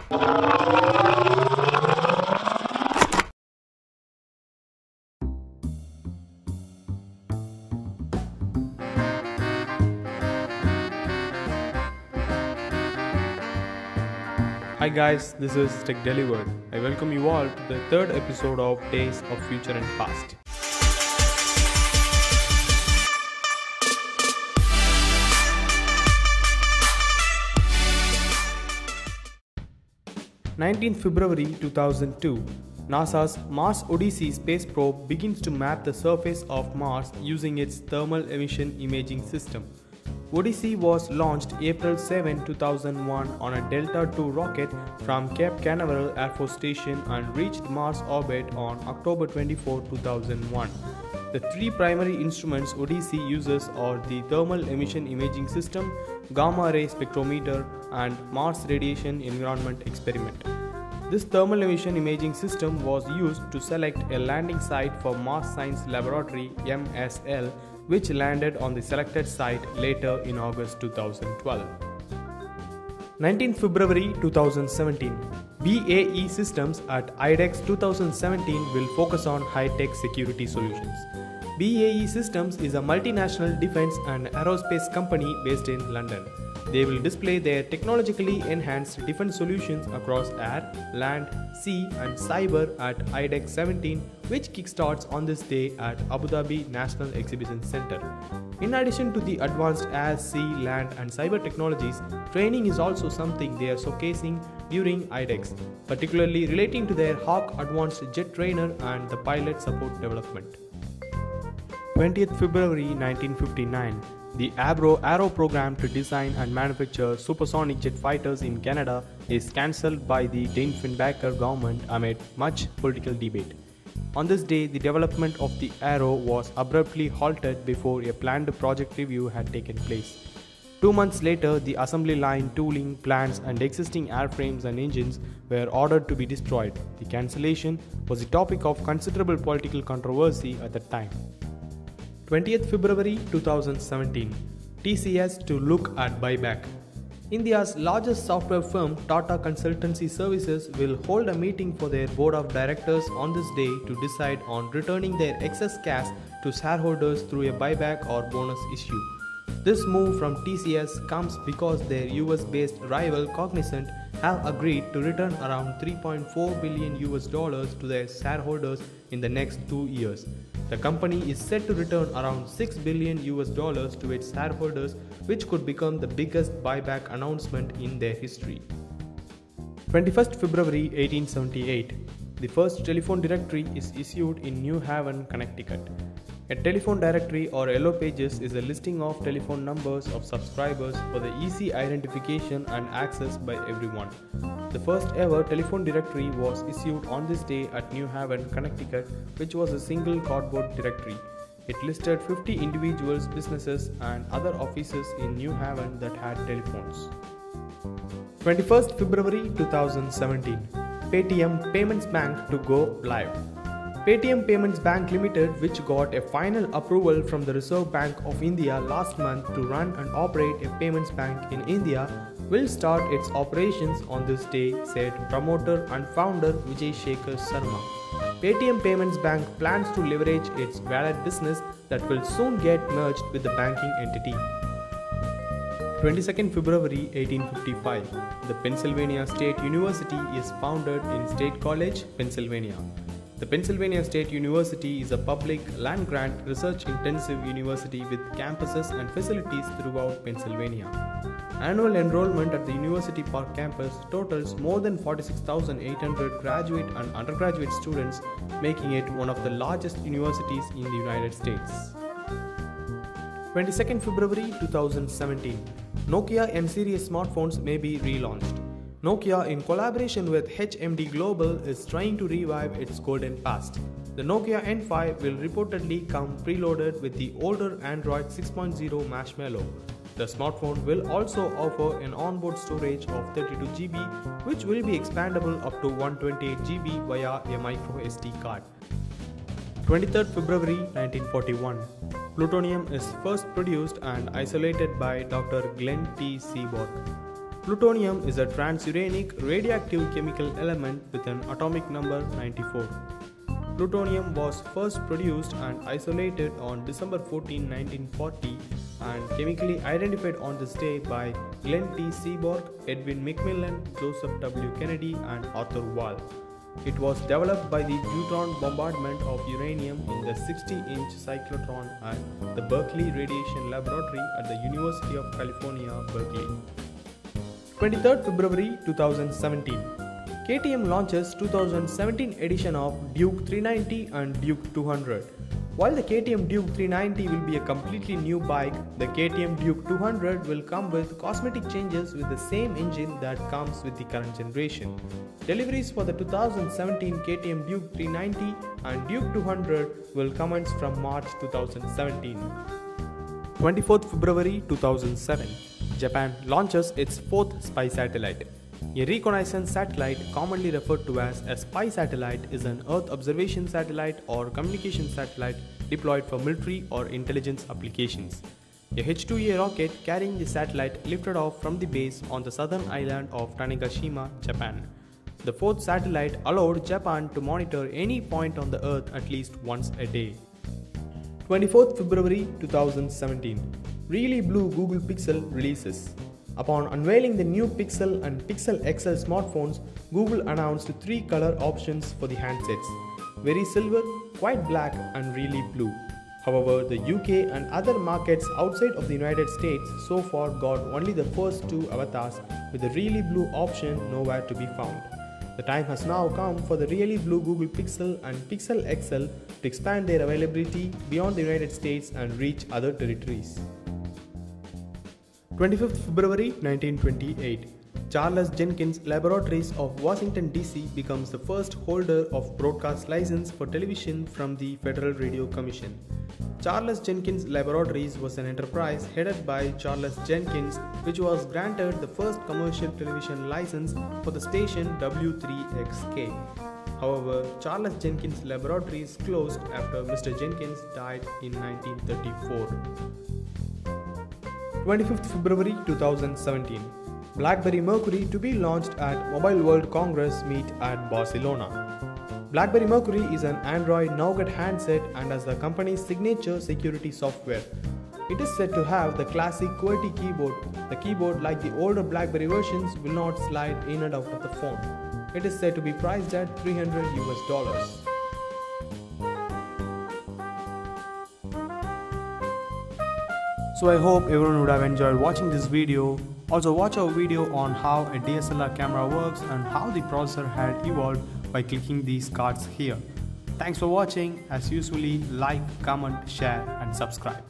Hi guys, this is Tech Delivered. I welcome you all to the third episode of Days of Future and Past. February 19, 2002, NASA's Mars Odyssey space probe begins to map the surface of Mars using its thermal emission imaging system. Odyssey was launched April 7, 2001 on a Delta II rocket from Cape Canaveral Air Force Station and reached Mars orbit on October 24, 2001. The three primary instruments Odyssey uses are the Thermal Emission Imaging System, Gamma Ray Spectrometer, and Mars Radiation Environment Experiment. This Thermal Emission Imaging System was used to select a landing site for Mars Science Laboratory (MSL), which landed on the selected site later in August 2012. 19 February 2017, BAE Systems at IDEX 2017 will focus on high-tech security solutions. BAE Systems is a multinational defense and aerospace company based in London. They will display their technologically enhanced defense solutions across air, land, sea and cyber at IDEX 17, which kickstarts on this day at Abu Dhabi National Exhibition Centre. In addition to the advanced air, sea, land and cyber technologies, training is also something they are showcasing during IDEX, particularly relating to their Hawk Advanced Jet Trainer and the pilot support development. 20th February 1959, the Aero program to design and manufacture supersonic jet fighters in Canada is cancelled by the Diefenbaker government amid much political debate. On this day, the development of the Aero was abruptly halted before a planned project review had taken place. 2 months later, the assembly line, tooling, plants and existing airframes and engines were ordered to be destroyed. The cancellation was the topic of considerable political controversy at the time. 20th February 2017, TCS to look at buyback. India's largest software firm, Tata Consultancy Services, will hold a meeting for their board of directors on this day to decide on returning their excess cash to shareholders through a buyback or bonus issue. This move from TCS comes because their US-based rival Cognizant have agreed to return around $3.4 billion to their shareholders in the next 2 years. The company is set to return around $6 billion to its shareholders, which could become the biggest buyback announcement in their history. 21st February 1878, the first telephone directory is issued in New Haven, Connecticut. A telephone directory or yellow pages is a listing of telephone numbers of subscribers for the easy identification and access by everyone. The first ever telephone directory was issued on this day at New Haven, Connecticut, which was a single cardboard directory. It listed 50 individuals, businesses and other offices in New Haven that had telephones. 21st February 2017, Paytm Payments Bank to go live. Paytm Payments Bank Limited, which got a final approval from the Reserve Bank of India last month to run and operate a payments bank in India, will start its operations on this day, said promoter and founder Vijay Shekhar Sharma. Paytm Payments Bank plans to leverage its wallet business that will soon get merged with the banking entity. 22nd February 1855, the Pennsylvania State University is founded in State College, Pennsylvania. The Pennsylvania State University is a public, land-grant, research-intensive university with campuses and facilities throughout Pennsylvania. Annual enrollment at the University Park campus totals more than 46,800 graduate and undergraduate students, making it one of the largest universities in the United States. 22nd February 2017, Nokia N-series smartphones may be relaunched. Nokia, in collaboration with HMD Global, is trying to revive its golden past. The Nokia N5 will reportedly come preloaded with the older Android 6.0 Marshmallow. The smartphone will also offer an onboard storage of 32GB, which will be expandable up to 128GB via a micro SD card. 23rd February 1941, plutonium is first produced and isolated by Dr. Glenn T. Seaborg. Plutonium is a transuranic radioactive chemical element with an atomic number 94. Plutonium was first produced and isolated on December 14, 1940 and chemically identified on this day by Glenn T. Seaborg, Edwin McMillan, Joseph W. Kennedy and Arthur Wall. It was developed by the neutron bombardment of uranium in the 60-inch cyclotron at the Berkeley Radiation Laboratory at the University of California, Berkeley. 23rd February 2017. KTM launches 2017 edition of Duke 390 and Duke 200. While the KTM Duke 390 will be a completely new bike, the KTM Duke 200 will come with cosmetic changes with the same engine that comes with the current generation. Deliveries for the 2017 KTM Duke 390 and Duke 200 will commence from March 2017. 24th February 2007. Japan launches its fourth spy satellite. A reconnaissance satellite, commonly referred to as a spy satellite, is an Earth observation satellite or communication satellite deployed for military or intelligence applications. A H-2A rocket carrying the satellite lifted off from the base on the southern island of Tanegashima, Japan. The fourth satellite allowed Japan to monitor any point on the Earth at least once a day. 24th February 2017. Really Blue Google Pixel releases. Upon unveiling the new Pixel and Pixel XL smartphones, Google announced three color options for the handsets: Very Silver, Quite Black and Really Blue. However, the UK and other markets outside of the United States so far got only the first two avatars, with the Really Blue option nowhere to be found. The time has now come for the Really Blue Google Pixel and Pixel XL to expand their availability beyond the United States and reach other territories. 25th February 1928. Charles Jenkins Laboratories of Washington, D.C. becomes the first holder of broadcast license for television from the Federal Radio Commission. Charles Jenkins Laboratories was an enterprise headed by Charles Jenkins, which was granted the first commercial television license for the station W3XK. However, Charles Jenkins Laboratories closed after Mr. Jenkins died in 1934. 25th February 2017. BlackBerry Mercury to be launched at Mobile World Congress meet at Barcelona. BlackBerry Mercury is an Android Nougat handset and has the company's signature security software. It is said to have the classic QWERTY keyboard. The keyboard, like the older BlackBerry versions, will not slide in and out of the phone. It is said to be priced at $300. So I hope everyone would have enjoyed watching this video. Also watch our video on how a DSLR camera works and how the processor had evolved by clicking these cards here. Thanks for watching. As usually, like, comment, share and subscribe.